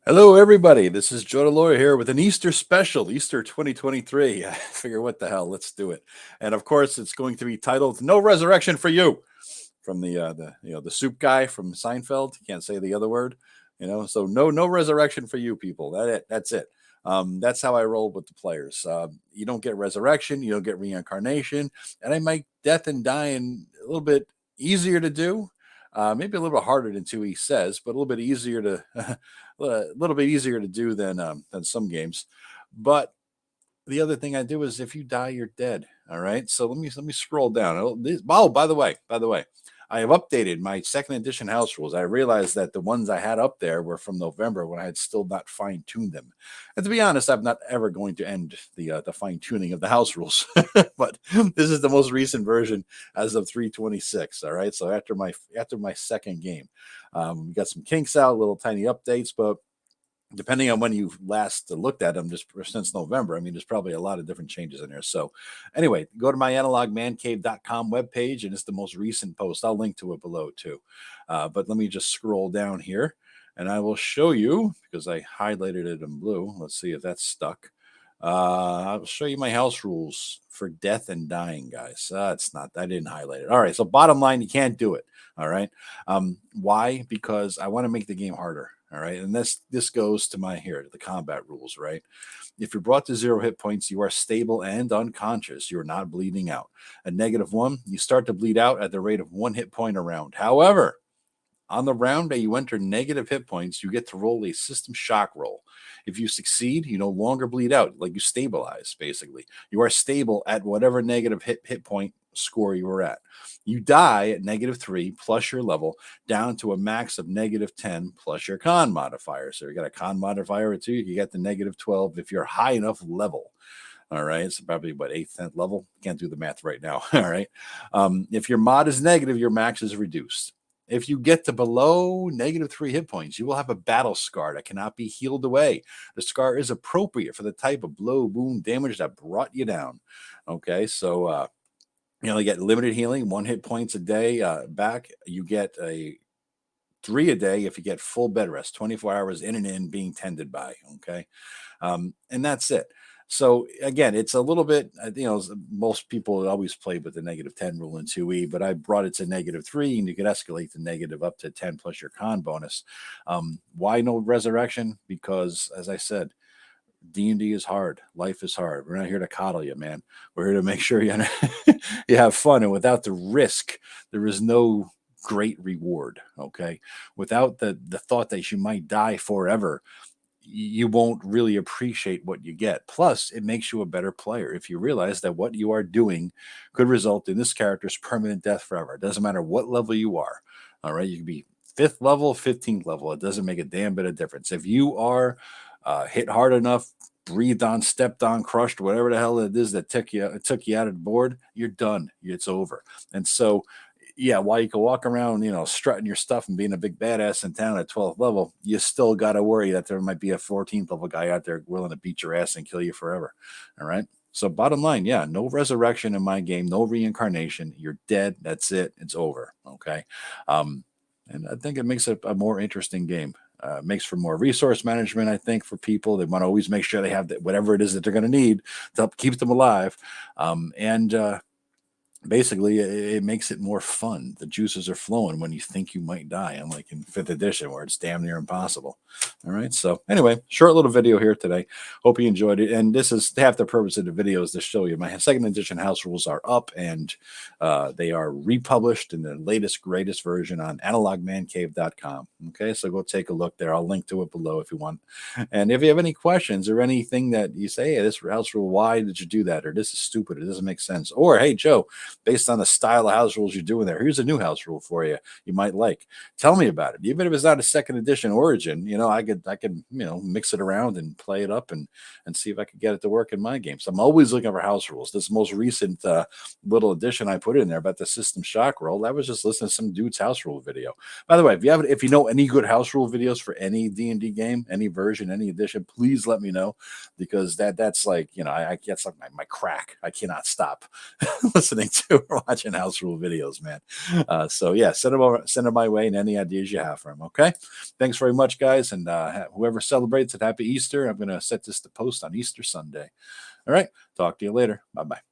Hello, everybody. This is Joethelawyer here with an Easter special, Easter 2023. I figure, what the hell? Let's do it. And of course, it's going to be titled "No Resurrection for You," from the soup guy from Seinfeld. Can't say the other word, So no resurrection for you, people. That's it. That's how I roll with the players. You don't get resurrection, you don't get reincarnation, and I make death and dying a little bit easier to do. Maybe a little bit harder than 2E says, but a little bit easier to do than some games. But the other thing I do is, if you die, you're dead. All right. So let me scroll down. Oh, by the way, I have updated my second edition house rules. I realized that the ones I had up there were from November when I had still not fine tuned them. And to be honest, I'm not ever going to end the fine tuning of the house rules. But this is the most recent version as of 326. All right. So after my second game, we got some kinks out, little tiny updates, but depending on when you last looked at them, just since November, I mean, there's probably a lot of different changes in there. So anyway, go to my analogmancave.com webpage, and it's the most recent post. I'll link to it below too. But let me just scroll down here, and I will show you, because I highlighted it in blue. Let's see if that's stuck. I'll show you my house rules for death and dying, guys. It's not, I didn't highlight it. All right. So bottom line, you can't do it. All right. Why? Because I want to make the game harder. All right. And this goes to the combat rules, right? If you're brought to 0 hit points, you are stable and unconscious. You're not bleeding out. At -1, you start to bleed out at the rate of 1 hit point a round. However, on the round that you enter negative hit points, you get to roll a system shock roll. If you succeed, you no longer bleed out, like you stabilize, basically. You are stable at whatever negative hit point score you were at. You die at -3 plus your level, down to a max of -10 plus your con modifier. So you got a con modifier of 2, you get the -12 if you're high enough level. All right. It's probably what, 8th, 10th level. Can't do the math right now. All right. If your mod is negative, your max is reduced. If you get to below -3 hit points, you will have a battle scar that cannot be healed away. The scar is appropriate for the type of blow, wound, damage that brought you down. Okay. So, you only get limited healing, 1 hit points a day back. You get a 3 a day if you get full bed rest, 24 hours in and in being tended by. Okay. And that's it. So again, it's a little bit, most people always play with the -10 rule in 2E, but I brought it to -3, and you could escalate the negative up to 10 plus your con bonus. Why no resurrection? Because, as I said, D&D is hard. Life is hard. We're not here to coddle you, man. We're here to make sure you you have fun, and without the risk, there is no great reward. Okay, without the thought that you might die forever, you won't really appreciate what you get. Plus, it makes you a better player if you realize that what you are doing could result in this character's permanent death forever. It doesn't matter what level you are. All right, you can be 5th level, 15th level. It doesn't make a damn bit of difference. If you are hit hard enough, breathed on, stepped on, crushed, whatever the hell it is that took you out of the board, you're done. It's over. And so, yeah, while you can walk around, strutting your stuff and being a big badass in town at 12th level, you still got to worry that there might be a 14th level guy out there willing to beat your ass and kill you forever. All right. So bottom line, yeah, no resurrection in my game, no reincarnation. You're dead. That's it. It's over. Okay. And I think it makes it a more interesting game. Makes for more resource management, I think, for people. They want to always make sure they have whatever it is that they're going to need to help keep them alive. And basically, it makes it more fun. The juices are flowing when you think you might die, unlike in 5th edition where it's damn near impossible. All right. So anyway, short little video here today. Hope you enjoyed it. And this is half the purpose of the video, is to show you my second edition house rules are up, and they are republished in the latest, greatest version on analogmancave.com. Okay. So go take a look there. I'll link to it below if you want. And if you have any questions or anything that you say, hey, this house rule, why did you do that? Or this is stupid. It doesn't make sense. Or, hey, Joe, based on the style of house rules you're doing there, here's a new house rule for you might like. Tell me about it. Even if it's not a second edition origin, I could mix it around and play it up and see if I could get it to work in my game. So I'm always looking for house rules. This most recent little addition I put in there about the system shock roll, that was just listening to some dude's house rule video. By the way, if you know any good house rule videos for any D&D game, any version, any edition, please let me know, because that's like, I get like my crack. I cannot stop listening too are watching house rule videos, man. So yeah, send them my way and any ideas you have for them. Okay. Thanks very much, guys. And whoever celebrates it, happy Easter. I'm going to set this to post on Easter Sunday. All right. Talk to you later. Bye-bye.